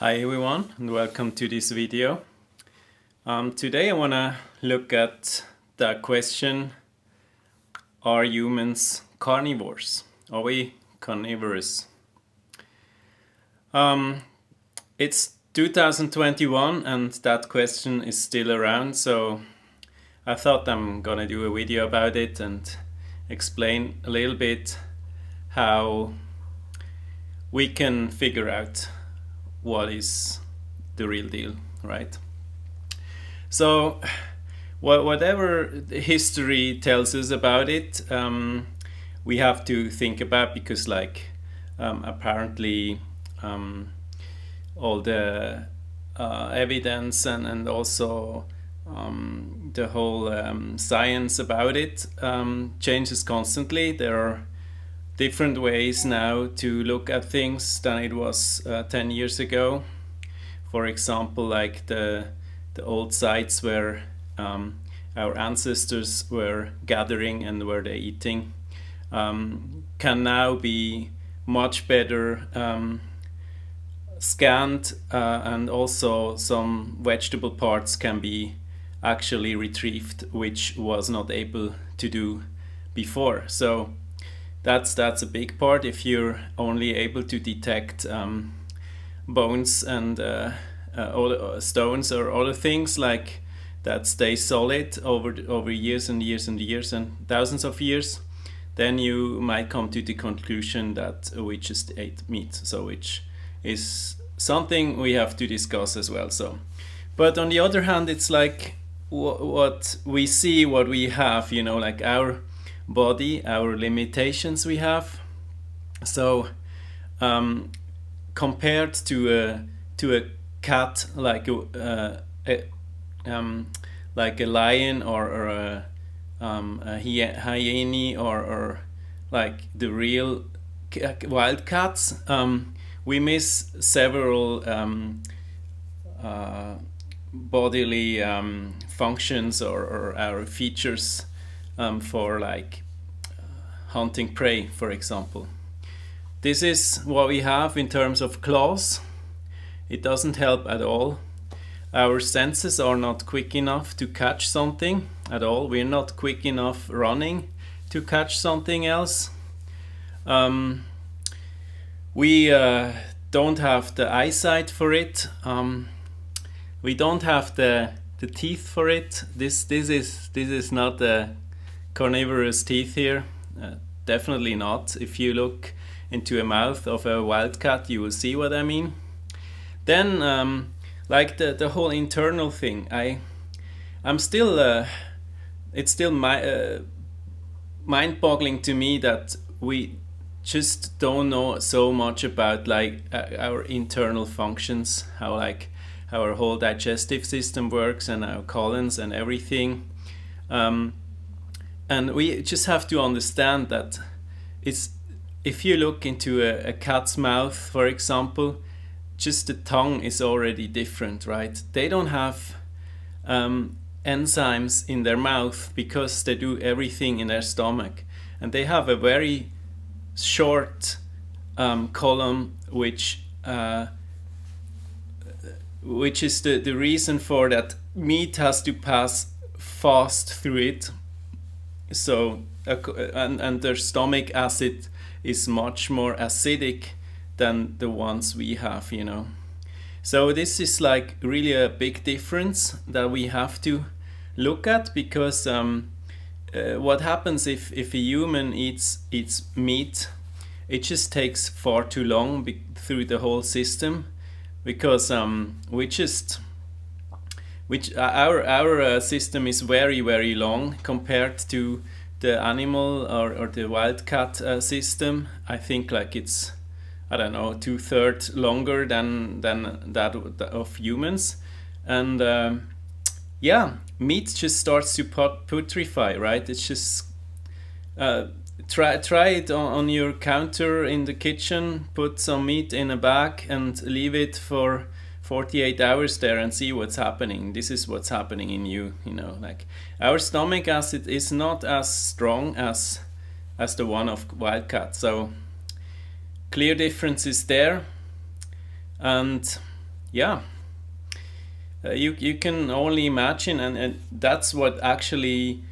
Hi everyone and welcome to this video. Today I want to look at the question, are humans carnivores? Are we carnivorous? It's 2021 and that question is still around, so I thought I'm gonna do a video about it and explain a little bit how we can figure out what is the real deal, right? So whatever history tells us about it, we have to think about, because apparently all the evidence and also the whole science about it changes constantly. There are different ways now to look at things than it was 10 years ago. For example, like the old sites where our ancestors were gathering and were they eating can now be much better scanned, and also some vegetable parts can be actually retrieved, which was not able to do before. So that's a big part. If you're only able to detect bones and stones or other things like that stay solid over years and years and years and thousands of years, then you might come to the conclusion that we just ate meat. So which is something we have to discuss as well. So, but on the other hand, it's like what we see, what we have, like our body, our limitations we have. So compared to a cat, like a lion or a hyena or like the real wild cats, we miss several bodily functions or our features for hunting prey, for example. This is what we have in terms of claws. It doesn't help at all. Our senses are not quick enough to catch something at all. We're not quick enough running to catch something else. We don't have the eyesight for it. We don't have the teeth for it. This is not the carnivorous teeth here. Definitely not. If you look into a mouth of a wildcat, you will see what I mean. Then like the whole internal thing, I'm still it's still mind-boggling to me that we just don't know so much about our internal functions, how our whole digestive system works and our colons and everything. And we just have to understand that if you look into a cat's mouth, for example, just the tongue is already different, right? They don't have enzymes in their mouth because they do everything in their stomach. And they have a very short column, which is the reason for that meat has to pass fast through it. So and their stomach acid is much more acidic than the ones we have, So this is like really a big difference that we have to look at, because what happens if a human eats meat, it just takes far too long through the whole system, because our system is very, very long compared to the animal or the wildcat system. I think it's, I don't know, 2/3 longer than that of humans. And meat just starts to putrefy, right? It's just try it on your counter in the kitchen, put some meat in a bag and leave it for 48 hours there and see what's happening. This is what's happening in you, our stomach acid is not as strong as the one of wildcat. So clear differences there. And yeah, you can only imagine, and that's what actually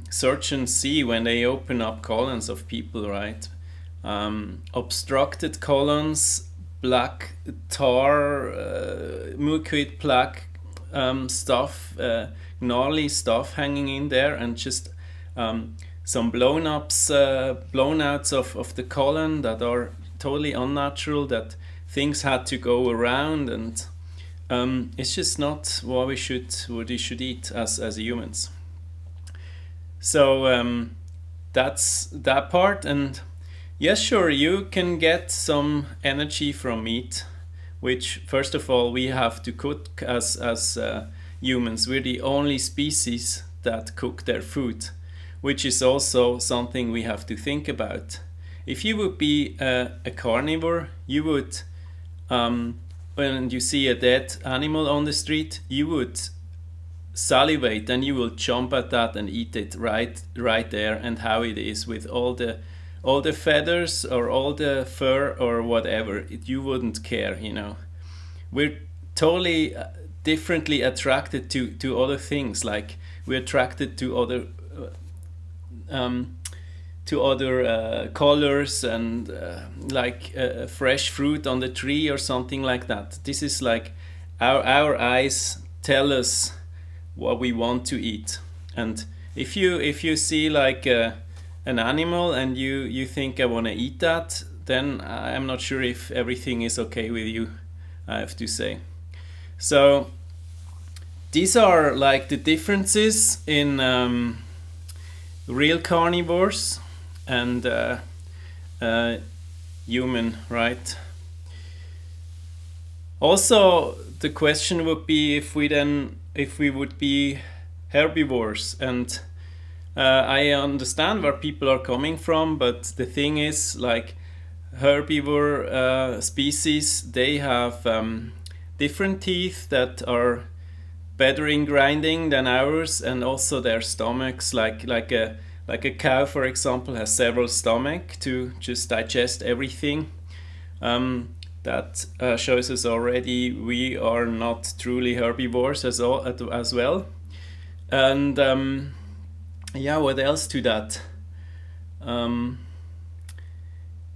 surgeons see when they open up colons of people, right? Obstructed colons, black tar, mucoid plaque stuff, gnarly stuff hanging in there, and just some blown outs of the colon that are totally unnatural. That things had to go around, and it's just not what we should eat as humans. So that's that part. And yes, sure, you can get some energy from meat, which first of all we have to cook as humans. We're the only species that cook their food, which is also something we have to think about. If you would be a carnivore, you would when you see a dead animal on the street, you would salivate and you will jump at that and eat it right there and how it is with all the feathers or all the fur or whatever. You wouldn't care, you know. We're totally differently attracted to other things, like we're attracted um, to other colors and like fresh fruit on the tree or something like that. This is like our eyes tell us what we want to eat. And if you see like an animal and you think I want to eat that, then I'm not sure if everything is okay with you, I have to say. So these are like the differences in real carnivores and human, right? Also, the question would be if we would be herbivores, and I understand where people are coming from, but the thing is, like herbivore species, they have different teeth that are better in grinding than ours, and also their stomachs, like a cow, for example, has several stomach to just digest everything. That shows us already we are not truly herbivores as well. And yeah, what else to that? Um,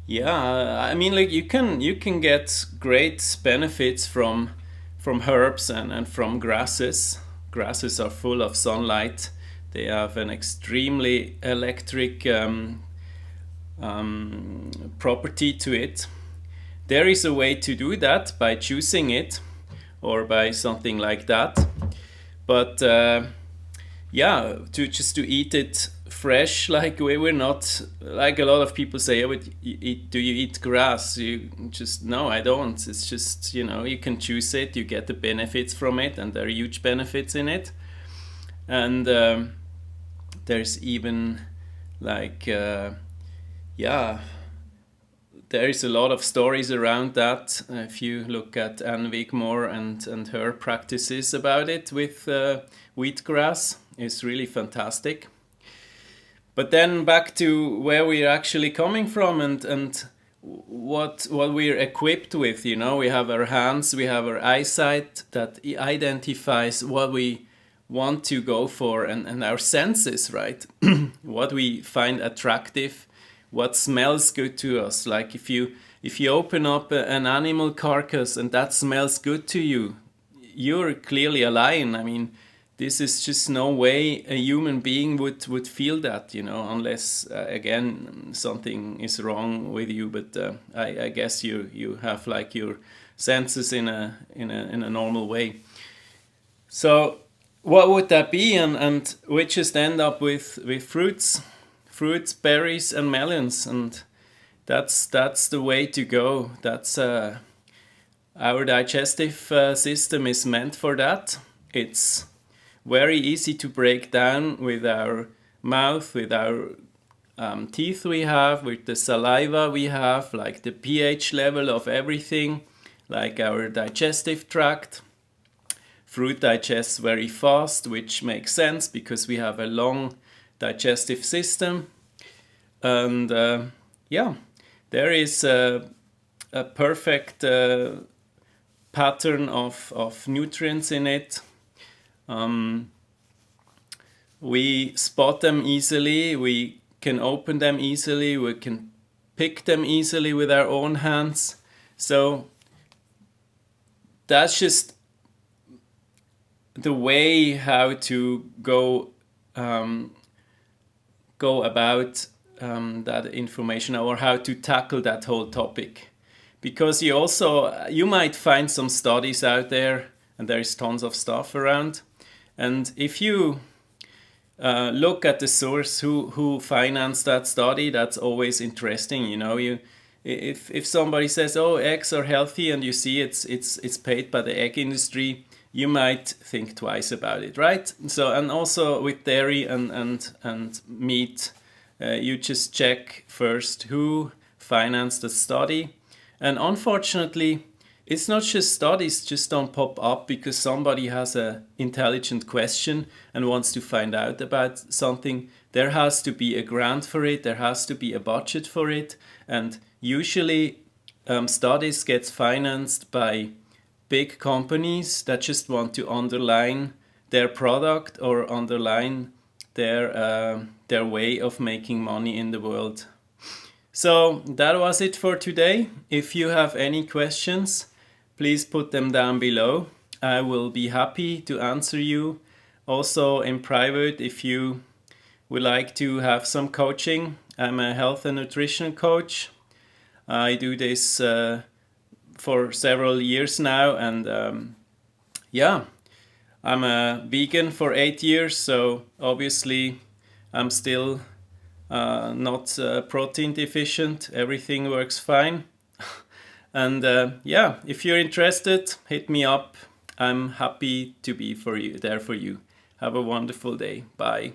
yeah, I mean, like you can get great benefits from herbs and from grasses. Grasses are full of sunlight. They have an extremely electric property to it. There is a way to do that by choosing it or by something like that. But yeah, to eat it fresh, like we're not like a lot of people say. Oh, do you eat grass? You just no, I don't. It's just you can choose it. You get the benefits from it, and there are huge benefits in it. And there's even like yeah, there is a lot of stories around that. If you look at Anne Wigmore and her practices about it with wheatgrass, it's really fantastic. But then back to where we're actually coming from, and what we're equipped with. We have our hands, we have our eyesight that identifies what we want to go for, and our senses, right? What we find attractive, what smells good to us. Like if you open up an animal carcass and that smells good to you, you're clearly a lion. I mean, this is just no way a human being would feel that, unless again something is wrong with you. But I guess you have like your senses in a normal way. So what would that be? And we just end up with fruits, berries, and melons, and that's the way to go. That's our digestive system is meant for that. It's very easy to break down with our mouth, with our teeth we have, with the saliva we have, like the pH level of everything, like our digestive tract. Fruit digests very fast, which makes sense because we have a long digestive system. And yeah, there is a perfect pattern of nutrients in it. We spot them easily, we can open them easily, we can pick them easily with our own hands. So that's just the way how to go about that information, or how to tackle that whole topic. Because you might find some studies out there, and there's tons of stuff around, and if you look at the source who financed that study, that's always interesting. If somebody says, oh, eggs are healthy, and you see it's paid by the egg industry, you might think twice about it, right? So, and also with dairy and meat, you just check first who financed the study. And unfortunately, it's not just studies just don't pop up because somebody has an intelligent question and wants to find out about something. There has to be a grant for it, there has to be a budget for it, and usually studies get financed by big companies that just want to underline their product or underline their way of making money in the world. So that was it for today. If you have any questions, please put them down below. I will be happy to answer you. Also in private, if you would like to have some coaching, I'm a health and nutrition coach. I do this for several years now, and yeah, I'm a vegan for 8 years, so obviously I'm still not protein deficient. Everything works fine. And yeah, if you're interested, hit me up. I'm happy to be there for you. Have a wonderful day. Bye.